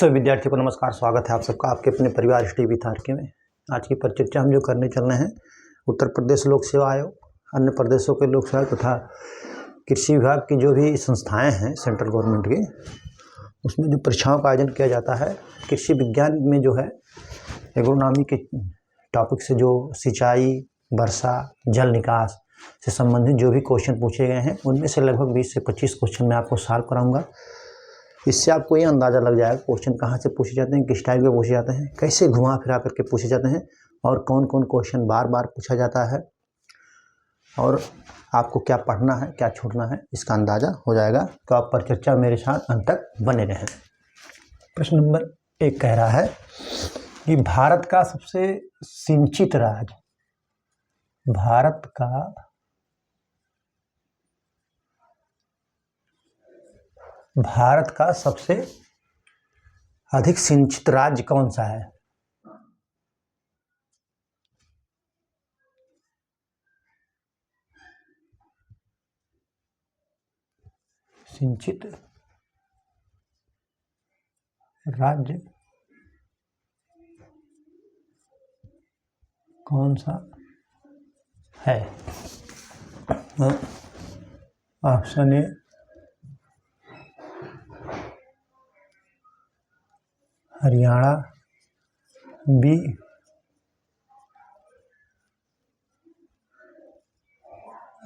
सभी विद्यार्थियों को नमस्कार। स्वागत है आप सबका आपके अपने परिवार टीवी तारके में। आज की परिचर्चा हम जो करने चल रहे हैं उत्तर प्रदेश लोक सेवा आयोग, अन्य प्रदेशों के लोक सेवा तथा कृषि विभाग की जो भी संस्थाएं हैं सेंट्रल गवर्नमेंट की, उसमें जो परीक्षाओं का आयोजन किया जाता है। कृषि विज्ञान में जो है एग्रोनॉमी के टॉपिक से जो सिंचाई, वर्षा, जल निकास से संबंधित जो भी क्वेश्चन पूछे गए हैं उनमें से लगभग 20 से 25 क्वेश्चन मैं आपको सॉल्व कराऊंगा। इससे आपको ये अंदाज़ा लग जाएगा क्वेश्चन कहाँ से पूछे जाते हैं, किस टाइप के पूछे जाते हैं, कैसे घुमा फिरा करके पूछे जाते हैं और कौन कौन क्वेश्चन बार बार पूछा जाता है और आपको क्या पढ़ना है क्या छोड़ना है इसका अंदाज़ा हो जाएगा। तो आप परिचर्चा मेरे साथ अंत तक बने रहें। प्रश्न नंबर 1 कह रहा है कि भारत का सबसे सिंचित राज्य, भारत का सबसे अधिक सिंचित राज्य कौन सा है? सिंचित राज्य कौन सा है? Option A Haryana, B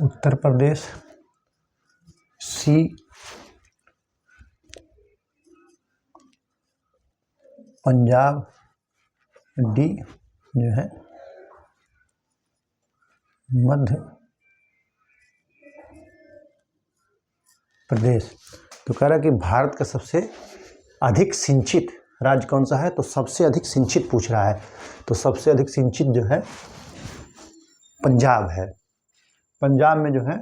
Uttar Pradesh, C Punjab, D जो है मध्य प्रदेश। तो कह रहा है कि भारत का सबसे अधिक सिंचित राज्य कौन सा है, तो सबसे अधिक सिंचित पूछ रहा है। तो सबसे अधिक सिंचित जो है पंजाब है। पंजाब में जो है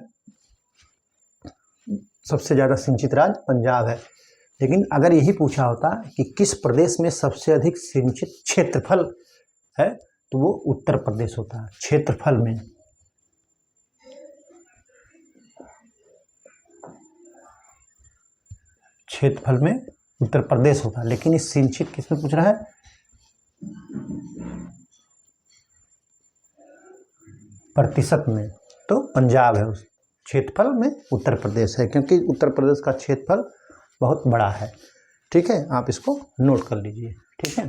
सबसे ज़्यादा सिंचित राज्य पंजाब है। लेकिन अगर यही पूछा होता कि किस प्रदेश में सबसे अधिक सिंचित क्षेत्रफल है तो वो उत्तर प्रदेश होता है। क्षेत्रफल में उत्तर प्रदेश होता है। लेकिन इस सिंचित किसमें पूछ रहा है? प्रतिशत में, तो पंजाब है। उस क्षेत्रफल में उत्तर प्रदेश है क्योंकि उत्तर प्रदेश का क्षेत्रफल बहुत बड़ा है। ठीक है, आप इसको नोट कर लीजिए। ठीक है,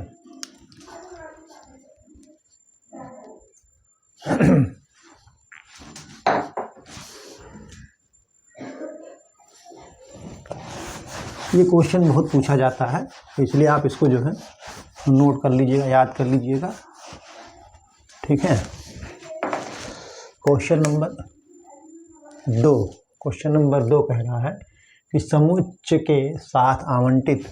ये क्वेश्चन बहुत पूछा जाता है इसलिए आप इसको जो है नोट कर लीजिएगा, याद कर लीजिएगा। ठीक है, क्वेश्चन नंबर 2 कह रहा है कि समुच्च के साथ आवंटित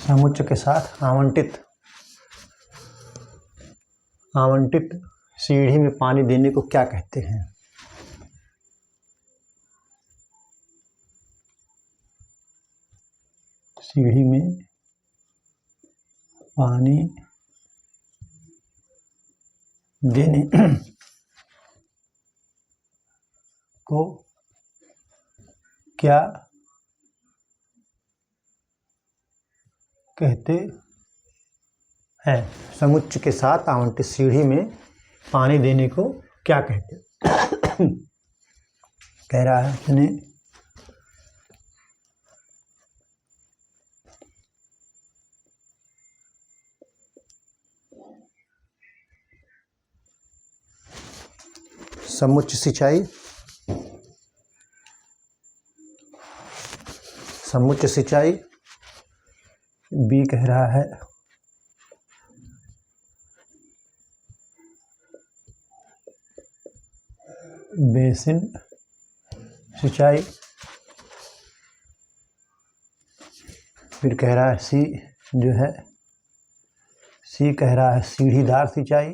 समुच्च के साथ आवंटित सीढ़ी में पानी देने को क्या कहते हैं? सीढ़ी में पानी देने को क्या कहते हैं? समुच्च के साथ आवंटित सीढ़ी में पानी देने को क्या कहते हैं? कह रहा है सुनिए, समुच्च सिंचाई, बी कह रहा है बेसिन सिंचाई, फिर कह रहा है सी कह रहा है सीढ़ीदार सिंचाई,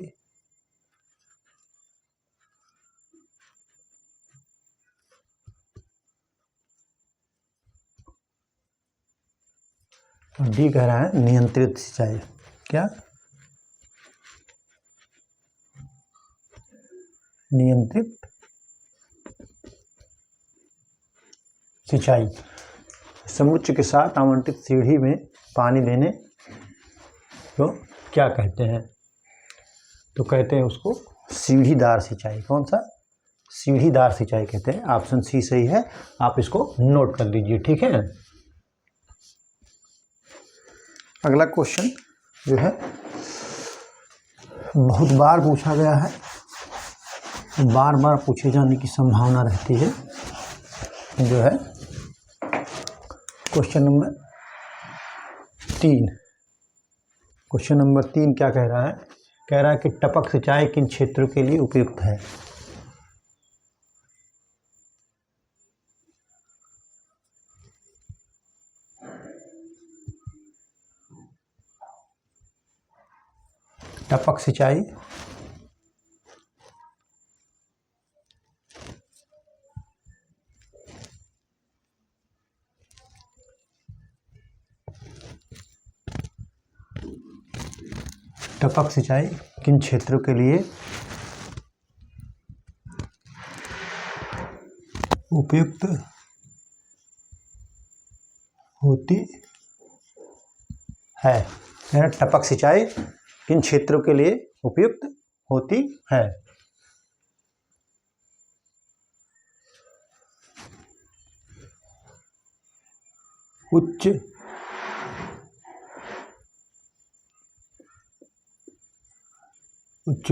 और डी कह रहा है नियंत्रित सिंचाई। क्या? नियंत्रित सिंचाई। समुच्च के साथ आवंटित सीढ़ी में पानी देने को क्या कहते हैं? तो कहते हैं उसको सीढ़ीदार सिंचाई। कौन सा? सीढ़ीदार सिंचाई कहते हैं। ऑप्शन सी सही है, आप इसको नोट कर लीजिए, ठीक है। अगला क्वेश्चन जो है बहुत बार पूछा गया है, बार बार पूछे जाने की संभावना रहती है, जो है क्वेश्चन नंबर 3। क्वेश्चन नंबर 3 क्या कह रहा है? कह रहा है कि टपक सिंचाई किन क्षेत्रों के लिए उपयुक्त है? टपक सिंचाई टपक सिंचाई किन क्षेत्रों के लिए उपयुक्त होती है? टपक सिंचाई किन क्षेत्रों के लिए उपयुक्त होती है? उच्च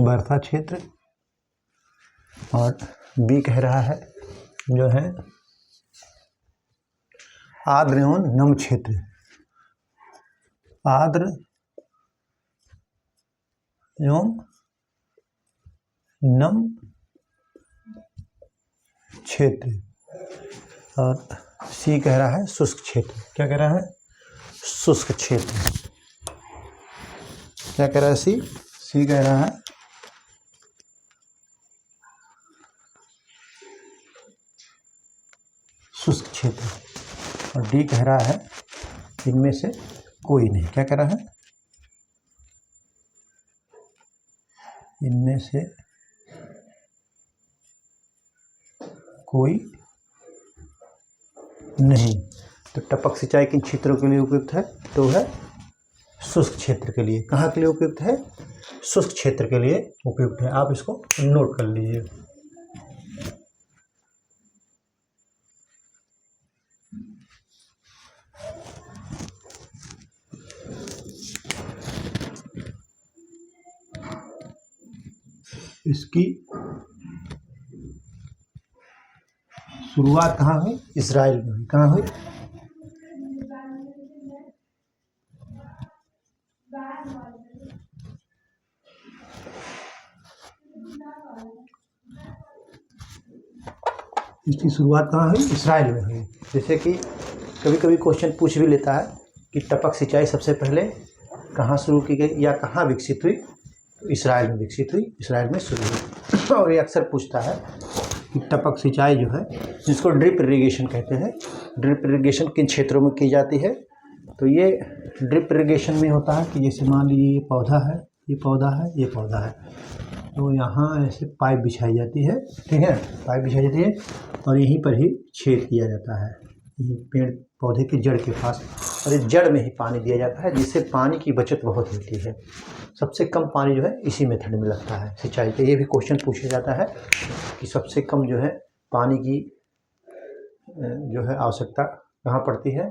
वर्षा क्षेत्र, और बी कह रहा है जो है आर्द्र एवं नम क्षेत्र। आर्द्र एवं नम क्षेत्र, और सी कह रहा है शुष्क क्षेत्र। क्या कह रहा है? शुष्क क्षेत्र। क्या कह रहा है? सी कह रहा है शुष्क क्षेत्र, और डी कह रहा है इनमें से कोई नहीं। क्या कह रहा है? इनमें से कोई नहीं। तो टपक सिंचाई किन क्षेत्रों के लिए उपयुक्त है? तो है शुष्क क्षेत्र के लिए। कहाँ के लिए उपयुक्त है? शुष्क क्षेत्र के लिए उपयुक्त है। आप इसको नोट कर लीजिए। इसकी शुरुआत कहाँ हुई? इजराइल में हुई। कहाँ हुई? इसकी शुरुआत कहाँ हुई? इजराइल में हुई। जैसे कि कभी कभी क्वेश्चन पूछ भी लेता है कि टपक सिंचाई सबसे पहले कहाँ शुरू की गई या कहाँ विकसित हुई? तो इजराइल में विकसित हुई, इजराइल में शुरू हुई। और ये अक्सर पूछता है कि टपक सिंचाई जो है, जिसको ड्रिप इरिगेशन कहते हैं, ड्रिप इरिगेशन किन क्षेत्रों में की जाती है? तो ये ड्रिप इरिगेशन में होता है कि जैसे मान लीजिए ये पौधा है, ये पौधा है, ये पौधा है, तो यहाँ ऐसे पाइप बिछाई जाती है, ठीक है, पाइप बिछाई जाती है और यहीं पर ही छेद किया जाता है, यही पेड़ पौधे की जड़ के पास, और इस जड़ में ही पानी दिया जाता है, जिससे पानी की बचत बहुत होती है। सबसे कम पानी जो है इसी मेथड में लगता है सिंचाई के। ये भी क्वेश्चन पूछा जाता है कि सबसे कम जो है पानी की जो है आवश्यकता कहाँ पड़ती है?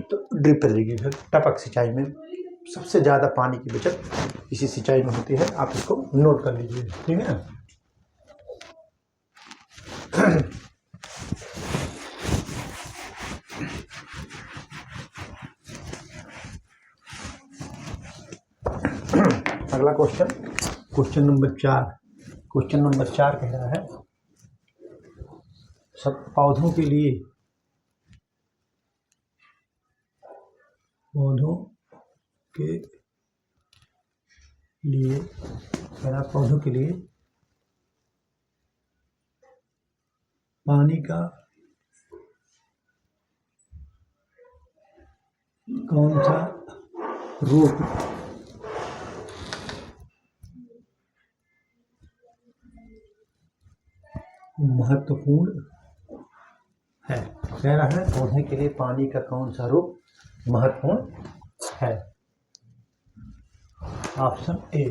तो ड्रिप इरिगेशन, टपक सिंचाई में सबसे ज़्यादा पानी की बचत इसी सिंचाई में होती है। आप इसको नोट कर लीजिए, ठीक है। अगला question, question number 4। Question number 4 कह रहा है सब पौधों के लिए पानी का कौन सा रोग महत्वपूर्ण है। कह रहा है पौधे के लिए पानी का कौन सा रूप महत्वपूर्ण है। ऑप्शन ए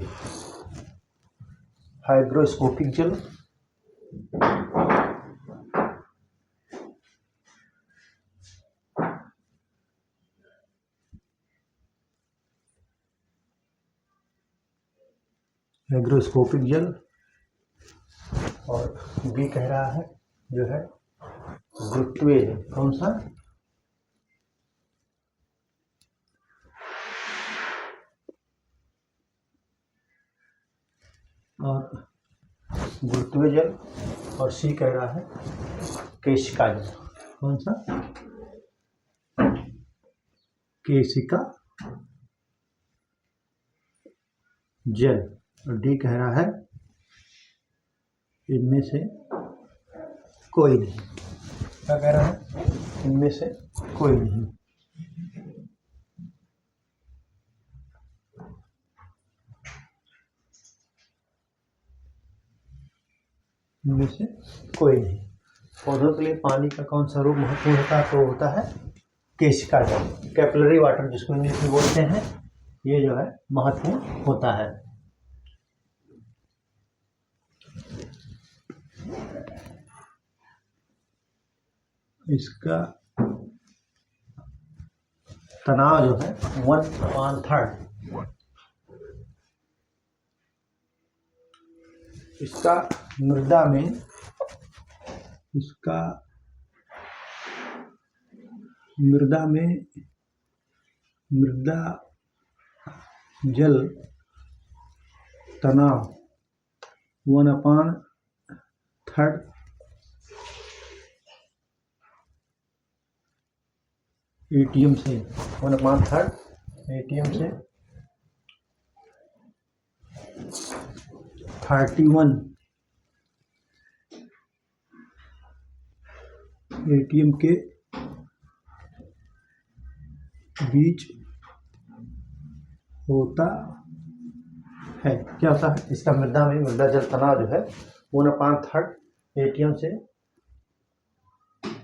हाइग्रोस्कोपिक जल, हाइग्रोस्कोपिक जल, और बी कह रहा है जो है गुरुत्वीय जल। कौन सा? और गुरुत्वीय जल, और सी कह रहा है केशिका जल। कौन सा? केशिका जल। और डी कह रहा है इनमें से कोई नहीं। क्या कह रहा है? इनमें से कोई नहीं। इनमें से कोई नहीं। पौधों के लिए पानी का कौन सा रूप महत्वपूर्ण होता है? तो होता है केशिका जल, कैपिलरी वाटर जिसको इंग्लिश में बोलते हैं, ये जो है महत्वपूर्ण होता है। इसका तनाव जो है 1/3। इसका मृदा में, इसका मृदा में मृदा जल तनाव 1/3 ATM से 1/3 ATM से 31 ATM के बीच होता है। क्या होता है? इसका मृदा में मृदा जल तनाव जो है 1/3 ATM से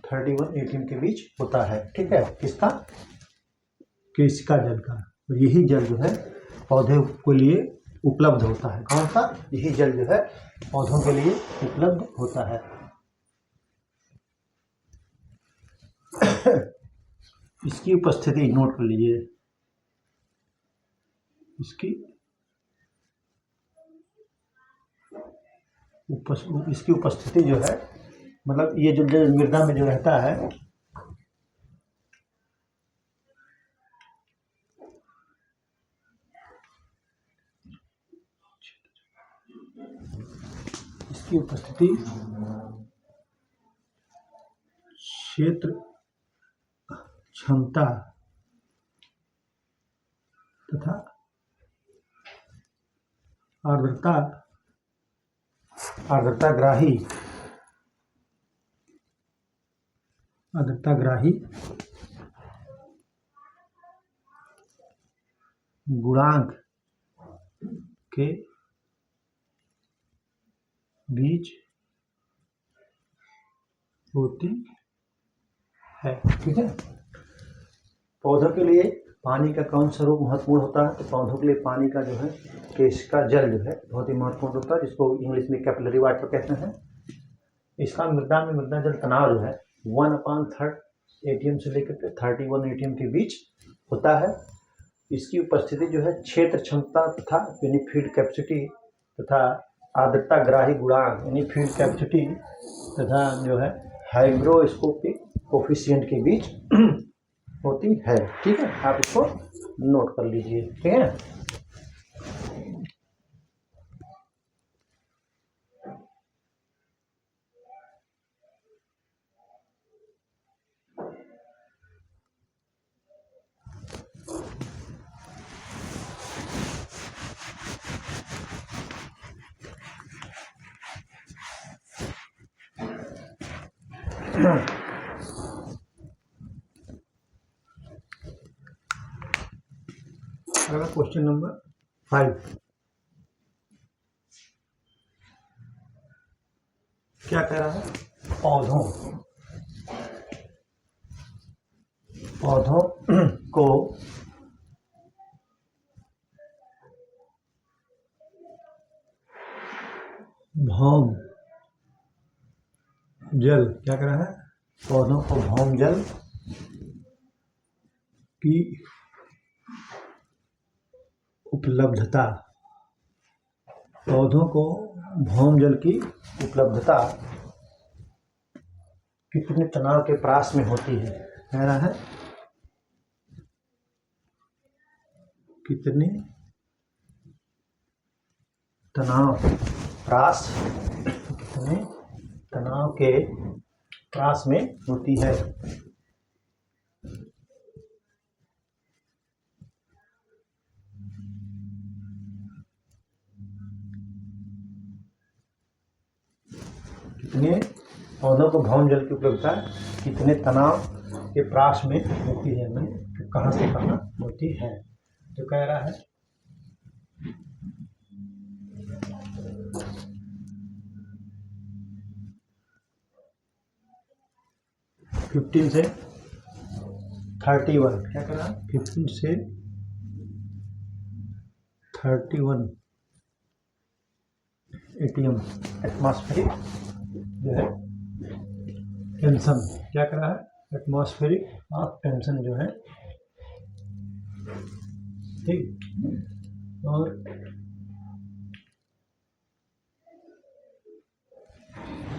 31 ATM के बीच होता है। ठीक है, किसका? केशिका जल का। और यही जल जो है पौधे के लिए उपलब्ध होता है। कौन सा? यही जल जो है पौधों के लिए उपलब्ध होता है। इसकी उपस्थिति नोट कर लीजिए। इसकी उपस्थिति जो है, मतलब ये जो मृदा में जो रहता है, इसकी उपस्थिति क्षेत्र क्षमता तथा आर्द्रताग्राही गुणांक के बीच होती है। ठीक है। पौधों के लिए पानी का कौन सा रूप महत्वपूर्ण होता है? तो पौधों के लिए पानी का जो है केशिका जल जो है बहुत ही महत्वपूर्ण होता है, जिसको इंग्लिश में कैपिलरी वाटर कहते हैं। इसका मृदा में मृदा जल तनाव जो है 1/3 ATM से लेकर के 31 ATM के बीच होता है। इसकी उपस्थिति जो है क्षेत्र क्षमता तथा यानी फील्ड कैपेसिटी तथा आर्द्रताग्राही गुणांक यानी फील्ड कैपेसिटी तथा जो है हाइग्रोस्कोपिक कोफिशिएंट के बीच होती है। ठीक है, आप इसको नोट कर लीजिए। ठीक है। अगला क्वेश्चन नंबर 5 क्या कह रहा है? पौधों को भौम जल, क्या कह रहा है? पौधों को भौम जल की उपलब्धता, पौधों को भौम जल की उपलब्धता कितने तनाव के प्रास में होती है? कह रहा है कितने तनाव प्रास, कितने तनाव के प्रास में होती है? कितने पौधों को भौम जल की उपलब्धता कितने तनाव के प्रास में होती है? मैंने कहाँ से कहाँ होती है? तो कह रहा है 15 से 31, क्या कह रहा है? 15 से 31 एटीएम एटमॉस्फेरिक जो है टेंशन, क्या कर रहा है? एटमॉस्फेरिक ऑफ टेंशन जो है, ठीक। और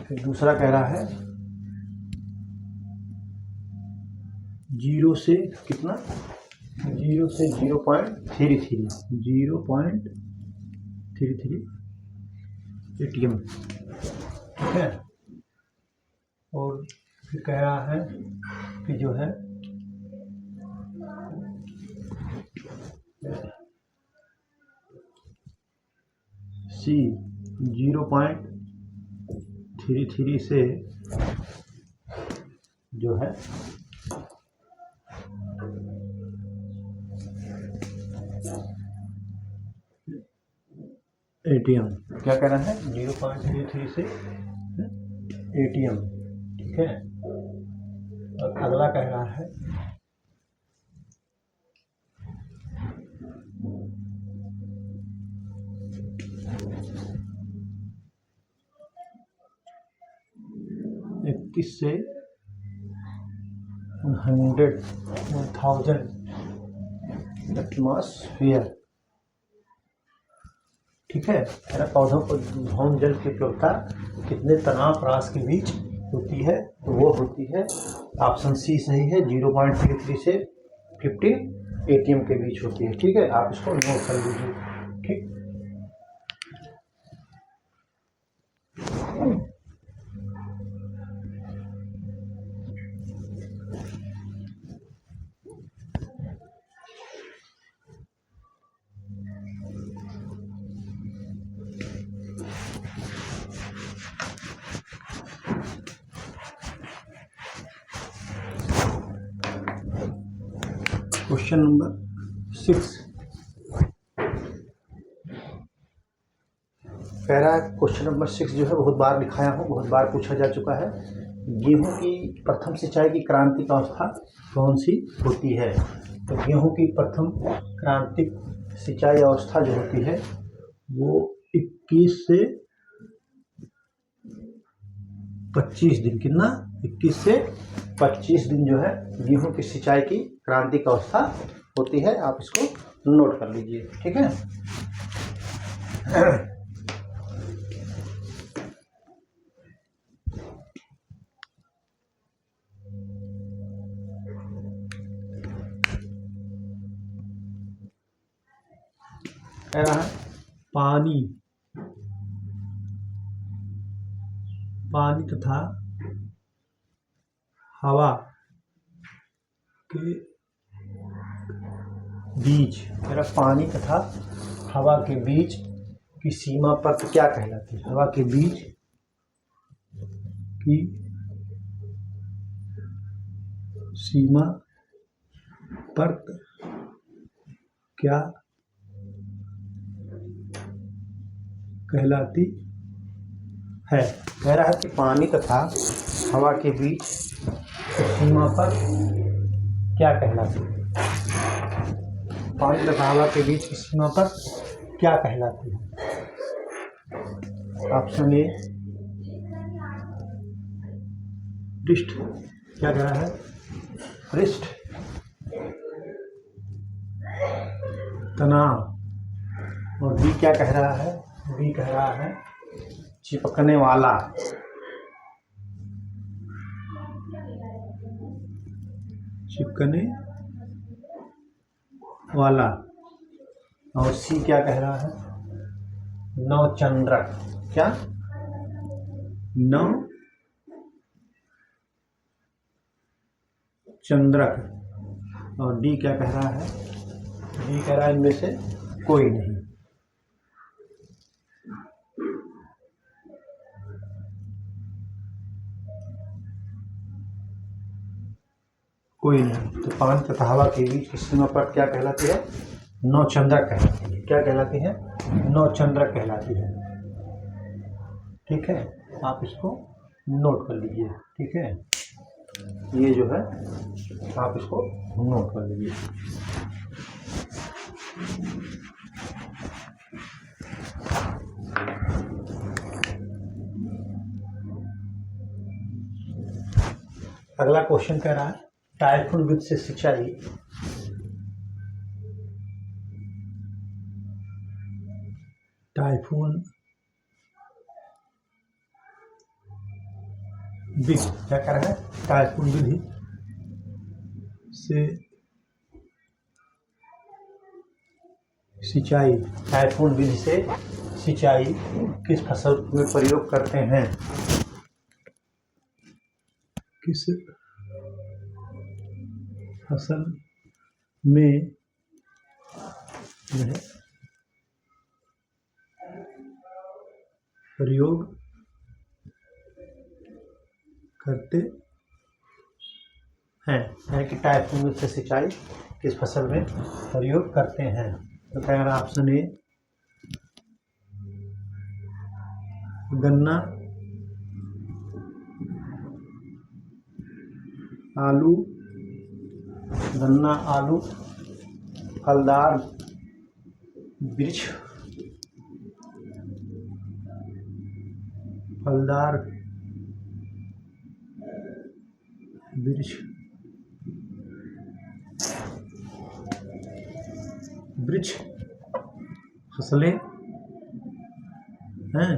फिर दूसरा कह रहा है 0 से कितना? 0 से 0.33 एटीएम, ठीक है। और फिर कह रहा है कि जो है C 0.33 से जो है एटीएम, क्या कह रहा है? 0.33 से एटीएम, ठीक है। और अगला कह रहा है इक्कीस से 1000 एटमॉस्फेयर, ठीक है। पौधों को भौम जल की उपलब्धता कितने तनाव प्रास के बीच होती है? तो वो होती है ऑप्शन सी सही है, 0.33 से 15 एटीएम के बीच होती है, ठीक है। आप इसको नोट कर लीजिए, ठीक। क्वेश्चन नंबर 6 कह रहा है, क्वेश्चन नंबर 6 जो है बहुत बार दिखाया हूँ, बहुत बार पूछा जा चुका है। गेहूं की प्रथम सिंचाई की क्रांतिक अवस्था कौन सी होती है? तो गेहूं की प्रथम क्रांतिक सिंचाई अवस्था जो होती है वो 21 से 25 दिन, कितना? 21 से 25 दिन जो है गेहूं की सिंचाई की क्रांतिक अवस्था होती है। आप इसको नोट कर लीजिए, ठीक है। कह रहा है पानी तथा हवा के बीच, कह रहा पानी तथा हवा के बीच की सीमा परत क्या कहलाती है? हवा के बीच की सीमा परत क्या कहलाती है। कह रहा है कि पानी तथा हवा के बीच सीमा पर क्या कहलाती है? पानी तथा हवा के बीच की सीमा पर क्या कहलाती है? ऑप्शन ए पृष्ठ, क्या कह रहा है? पृष्ठ तनाव। और बी क्या कह रहा है? बी कह रहा है चिपकने वाला। चिपकने वाला। और सी क्या कह रहा है? नवचंद्रक। क्या? नवचंद्रक। और डी क्या कह रहा है? डी कह रहा है इनमें से कोई नहीं। कोई नहीं। तो पानी तथा हवा के बीच की सीमा पर क्या कहलाती है? नवचंद्रक कहलाती है। क्या कहलाती है? नवचंद्रक कहलाती है। ठीक है, आप इसको नोट कर लीजिए। ठीक है, ये जो है आप इसको नोट कर लीजिए। अगला क्वेश्चन कह रहा है टाइफून विधि से सिंचाई टाइफून विधि क्या कह रहा है? टाइफून विधि से सिंचाई। टाइफून विधि से सिंचाई किस फसल में प्रयोग करते हैं? किस फसल में प्रयोग करते हैं? है कि टाइफून से सिंचाई किस फसल में प्रयोग करते हैं? तो कह रहा ऑप्शन ए गन्ना, आलू, गन्ना, आलू, फलदार वृक्ष, फलदार वृक्ष, वृक्ष फसलें हैं।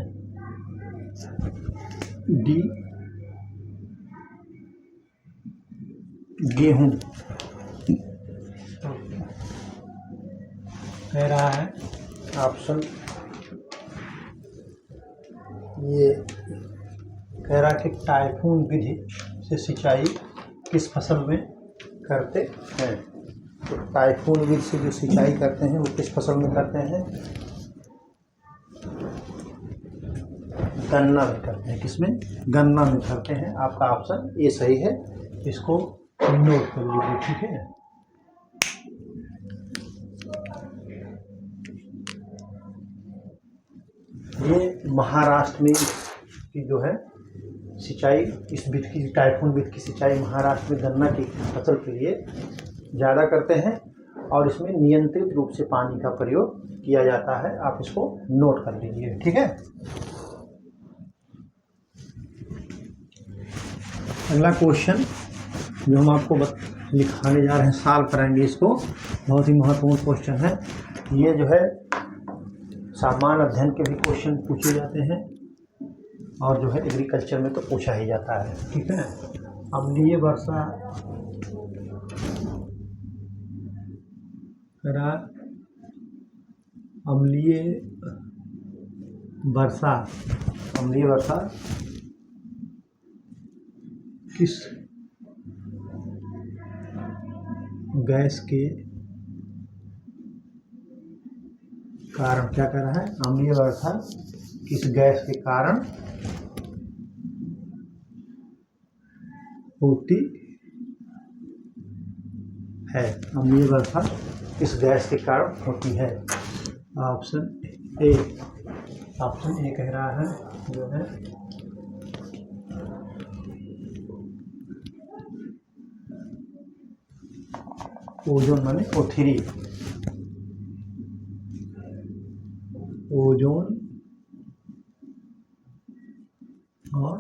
डी गेहूं। कह रहा है ऑप्शन ये कह रहा है कि टाइफून विधि से सिंचाई किस फसल में करते हैं? तो टाइफून विधि से जो सिंचाई करते हैं वो किस फसल में करते हैं? गन्ना में करते हैं। किसमें? गन्ना में करते हैं। आपका ऑप्शन ये सही है, इसको नोट कर लीजिए। ठीक है, ये महाराष्ट्र में की जो है सिंचाई, इस विधि की टाइफून विधि की सिंचाई महाराष्ट्र में गन्ना की फसल के लिए ज़्यादा करते हैं और इसमें नियंत्रित रूप से पानी का प्रयोग किया जाता है। आप इसको नोट कर लीजिए। ठीक है, अगला क्वेश्चन जो हम आपको लिखाने जा रहे हैं, सॉल्व कराएंगे इसको। बहुत ही महत्वपूर्ण क्वेश्चन है ये। जो है सामान्य अध्ययन के भी क्वेश्चन पूछे जाते हैं और जो है एग्रीकल्चर में तो पूछा ही जाता है। ठीक है, अम्लीय वर्षा अम्लीय वर्षा किस गैस के कारण, क्या कह रहा है? अम्लीय वर्षा किस गैस के कारण होती है? अम्लीय वर्षा किस गैस के कारण होती है? ऑप्शन ए ऑप्शन ए कह रहा है जो है ओजोन माने O3, ओजोन और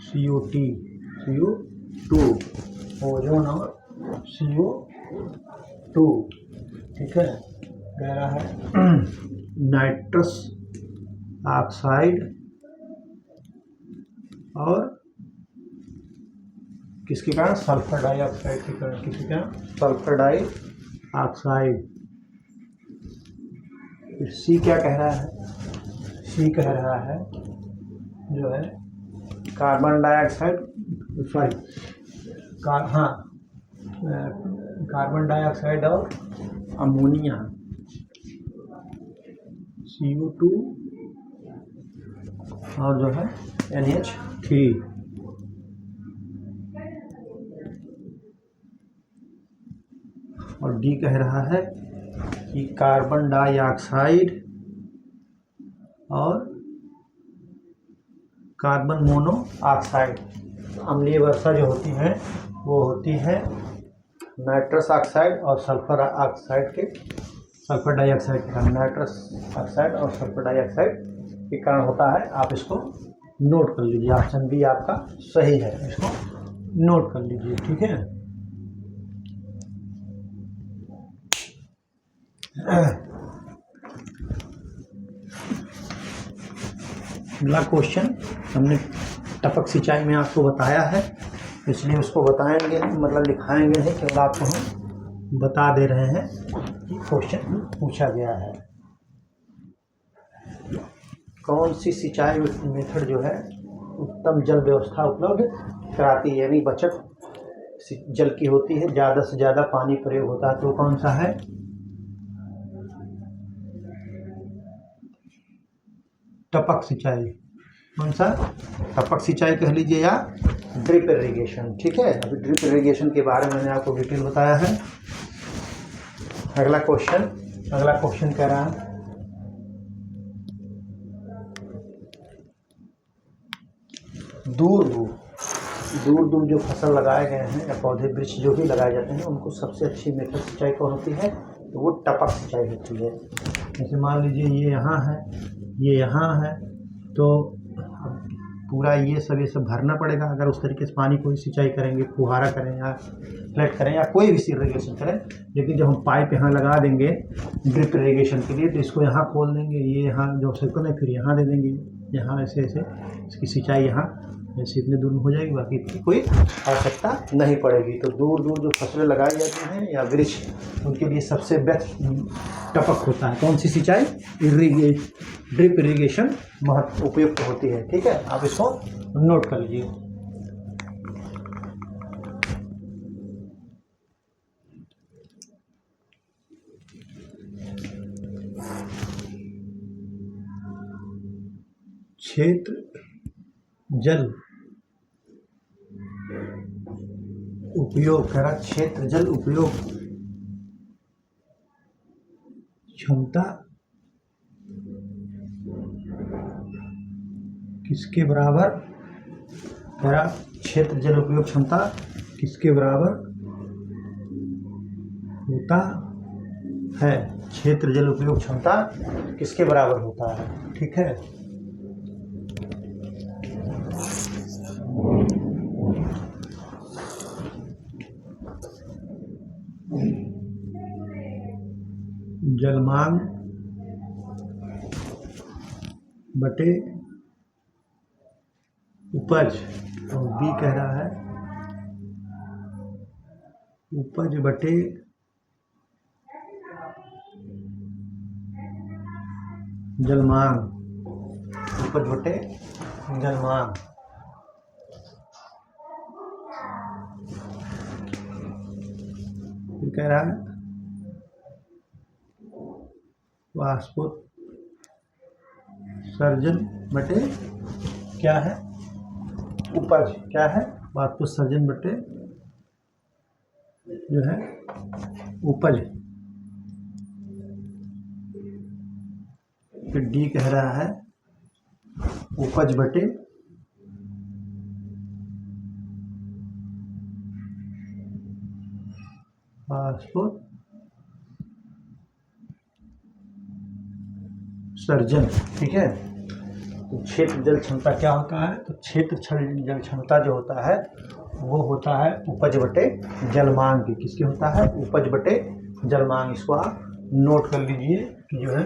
CO2, ओजोन और CO2, ठीक है। कह रहा है नाइट्रस ऑक्साइड और किसके कारण, सल्फर डाइऑक्साइड के कारण, किसके कारण, सल्फर डाइऑक्साइड। फिर सी क्या कह रहा है, सी कह रहा है जो है carbon dioxide, sorry carbon dioxide और अमोनिया CO2 और जो है NH3। और डी कह रहा है कि कार्बन डाइऑक्साइड और कार्बन मोनोऑक्साइड। अम्लीय वर्षा जो होती है वो होती है नाइट्रस ऑक्साइड और सल्फर ऑक्साइड के, सल्फर डाइऑक्साइड के कारण, नाइट्रस ऑक्साइड और सल्फर डाइऑक्साइड के कारण होता है। आप इसको नोट कर लीजिए, ऑप्शन बी आपका सही है, इसको नोट कर लीजिए, ठीक है। अगला क्वेश्चन हमने टपक सिंचाई में आपको बताया है, इसलिए उसको बताएंगे मतलब लिखाएंगे नहीं, केवल आपको हम बता दे रहे हैं कि क्वेश्चन पूछा गया है। कौन सी सिंचाई मेथड जो है उत्तम जल व्यवस्था उपलब्ध कराती है, यानी बचत जल की होती है, ज़्यादा से ज़्यादा पानी प्रयोग होता है, तो कौन सा है, टपक सिंचाई। कौन सा, टपक सिंचाई कह लीजिए या ड्रिप इरिगेशन, ठीक है। अभी ड्रिप इरिगेशन के बारे में मैंने आपको डिटेल बताया है। अगला क्वेश्चन कह रहा है दूर दूर जो फसल लगाए गए हैं या पौधे वृक्ष जो भी लगाए जाते हैं उनको सबसे अच्छी मेथड सिंचाई कौन होती है, तो वो टपक सिंचाई होती है। जैसे मान लीजिए ये यहाँ है, ये यहाँ है, तो पूरा ये सब भरना पड़ेगा। अगर उस तरीके से पानी कोई सिंचाई करेंगे, फुहारा करें या फ्लैट करें या कोई भी इरिगेशन करें, लेकिन जब हम पाइप यहाँ लगा देंगे ड्रिप इरिगेशन के लिए, तो इसको यहाँ खोल देंगे, ये यहाँ जो सर्कल है फिर यहाँ दे देंगे, यहाँ ऐसे इसकी सिंचाई यहाँ ऐसे इतने दूर में हो जाएगी, बाकी इसकी कोई आवश्यकता नहीं पड़ेगी। तो दूर जो फसलें लगाई जाती हैं या वृक्ष, उनके लिए सबसे बेस्ट टपक होता है। कौन सी सिंचाई, ड्रिप इरिगेशन बहुत उपयुक्त होती है, ठीक है। आप इसको नोट कर लीजिए। क्षेत्र जल उपयोग करा, क्षेत्र जल उपयोग क्षमता किसके बराबर, करा क्षेत्र जल उपयोग क्षमता किसके बराबर होता है, क्षेत्र जल उपयोग क्षमता किसके बराबर होता है, ठीक है। जलमांग बटे उपज, और बी कह रहा है उपज बटे जलमांग, उपज बटे जलमांग। फिर कह रहा है वाष्पोत्सर्जन बटे क्या है, उपज, क्या है, वाष्पोत्सर्जन बटे जो है उपज। फिर डी कह रहा है उपज बटे सर्जन। ठीक है, तो क्षेत्र जल क्षमता क्या होता है? तो क्षेत्र जल क्षमता जो होता है वो होता है उपज बटे जलमांग की। किसकी होता है? उपज बटे जलमांग। इसको आप नोट कर लीजिए कि जो है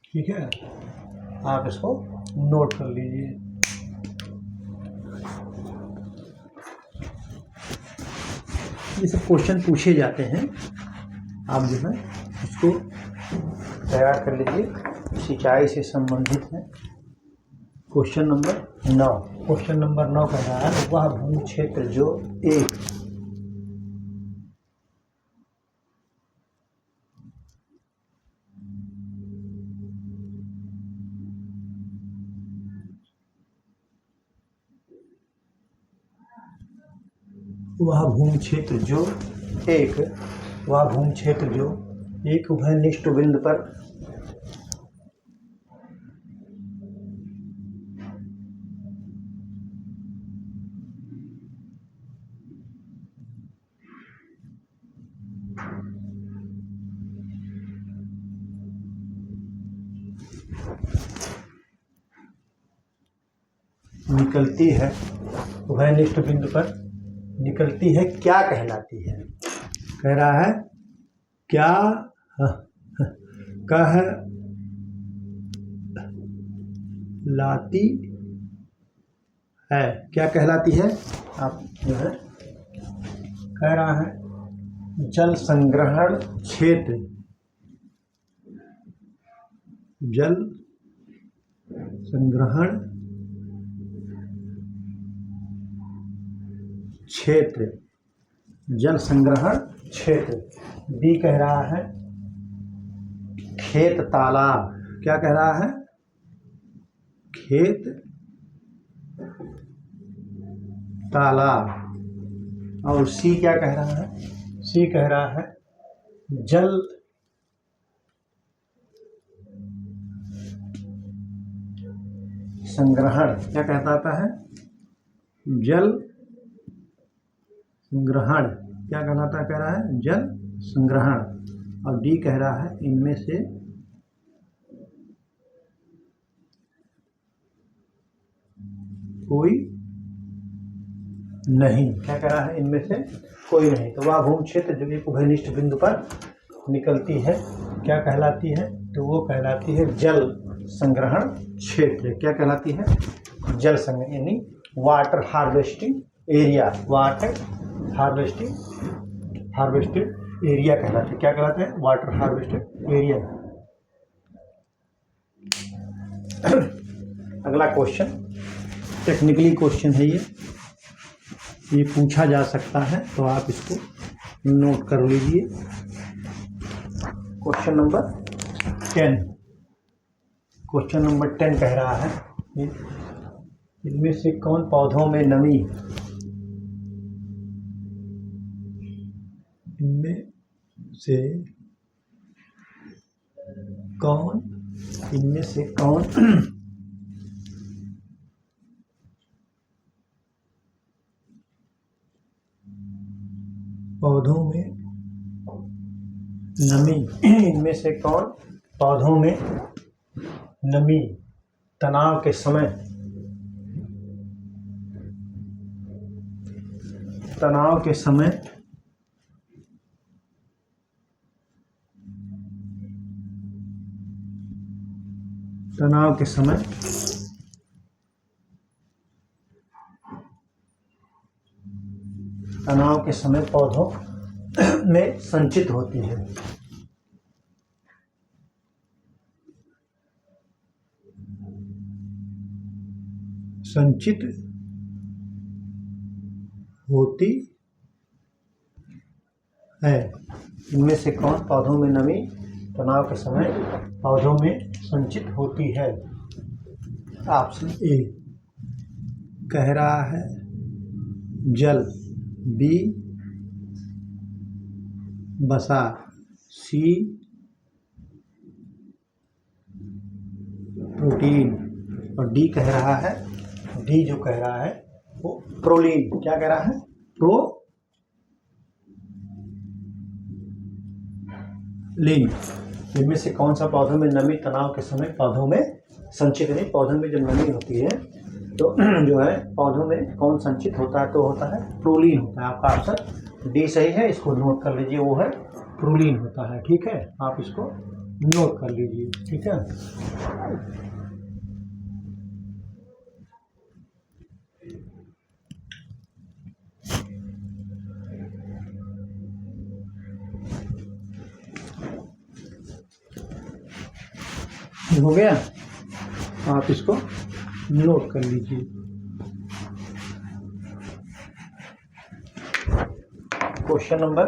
ठीक है, आप इसको नोट कर लीजिए। ये सब क्वेश्चन पूछे जाते हैं, आप जो है इसको तैयार कर लीजिए। सिंचाई से संबंधित है क्वेश्चन नंबर 9। क्वेश्चन नंबर 9 कह रहा है वह भूमि क्षेत्र जो एक वह भूमि क्षेत्र जो एक उभयनिष्ठ बिंदु पर निकलती है, उभयनिष्ठ बिंदु पर निकलती है, क्या कहलाती है? कह रहा है क्या कहलाती है। क्या कहलाती है? आप जो है कह रहा है जल संग्रहण क्षेत्र। जल संग्रहण क्षेत्र, जल संग्रहण क्षेत्र। बी कह रहा है खेत तालाब। क्या कह रहा है? खेत तालाब। और सी क्या कह रहा है? सी कह रहा है जल संग्रहण। क्या कहलाता है? जल संग्रहण। क्या कहलाता है? कह रहा है जल संग्रहण। और डी कह रहा है इनमें से कोई नहीं। क्या कह रहा है? इनमें से कोई नहीं। तो वह भूमि क्षेत्र जो एक उभयनिष्ठ बिंदु पर निकलती है क्या कहलाती है? तो वो कहलाती है जल संग्रहण क्षेत्र। क्या कहलाती है? जल संग्रहण यानी water harvesting area. Water harvested area कहलाते हैं। क्या कहलाते हैं? Water harvested area. अगला क्वेश्चन टेक्निकली क्वेश्चन है, ये पूछा जा सकता है, तो आप इसको नोट कर लीजिए। Question number 10। क्वेश्चन नंबर 10 कह रहा है इनमें से कौन पौधों में नमी इनमें से कौन पौधों में नमी, इनमें से कौन पौधों में नमी तनाव के समय पौधों में संचित होती है। संचित होती है। इनमें से कौन पौधों में नमी तनाव के समय पौधों में संचित होती है? ऑप्शन ए कह रहा है जल, बी बसा, सी प्रोटीन, और डी कह रहा है, डी जो कह रहा है वो प्रोलीन। क्या कह रहा है? प्रोलीन। इनमें से कौन सा पौधों में नमी तनाव के समय पौधों में संचित नहीं, पौधों में जब नमी होती है तो जो है पौधों में कौन संचित होता है? तो होता है प्रोलीन होता है। आपका ऑप्शन डी सही है, इसको नोट कर लीजिए, वो है प्रोलीन होता है। ठीक है, आप इसको नोट कर लीजिए। ठीक है, हो गया, आप इसको नोट कर लीजिए। क्वेश्चन नंबर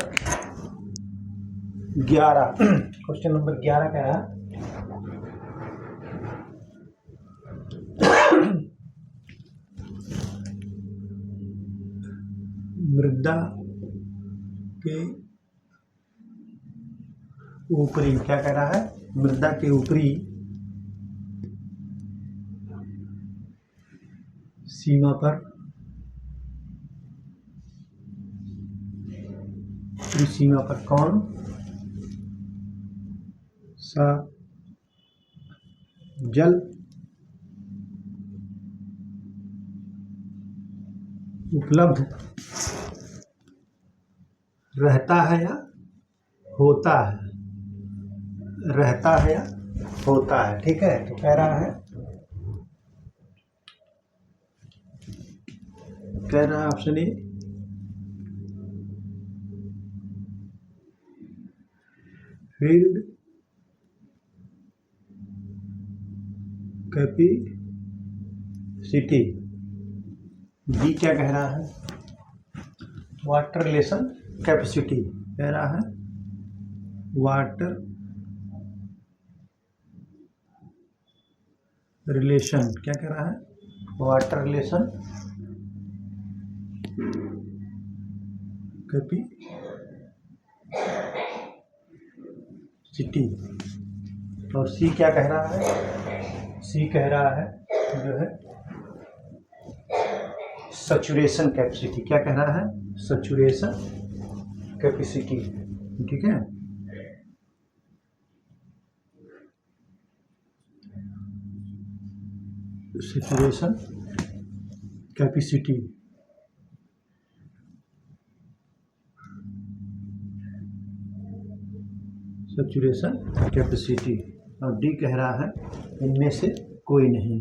11, क्वेश्चन नंबर 11 कह रहा है मृदा के ऊपरी, क्या कह रहा है? मृदा के ऊपरी सीमा पर, ऊपरी सीमा पर कौन सा जल उपलब्ध रहता है या होता है? रहता है या होता है? ठीक है, तो कह रहा है option A field capacity, B क्या कह रहा है? वाटर रिलेशन कैपेसिटी कह रहा है, वाटर रिलेशन, क्या कह रहा है? Water relation capacity. और सी क्या कह रहा है? सी कह रहा है जो है सैचुरेशन कैपेसिटी। क्या कह रहा है? Saturation capacity. ठीक है, सैचुरेशन कैपेसिटी। Saturation capacity. और डी कह रहा है इनमें से कोई नहीं।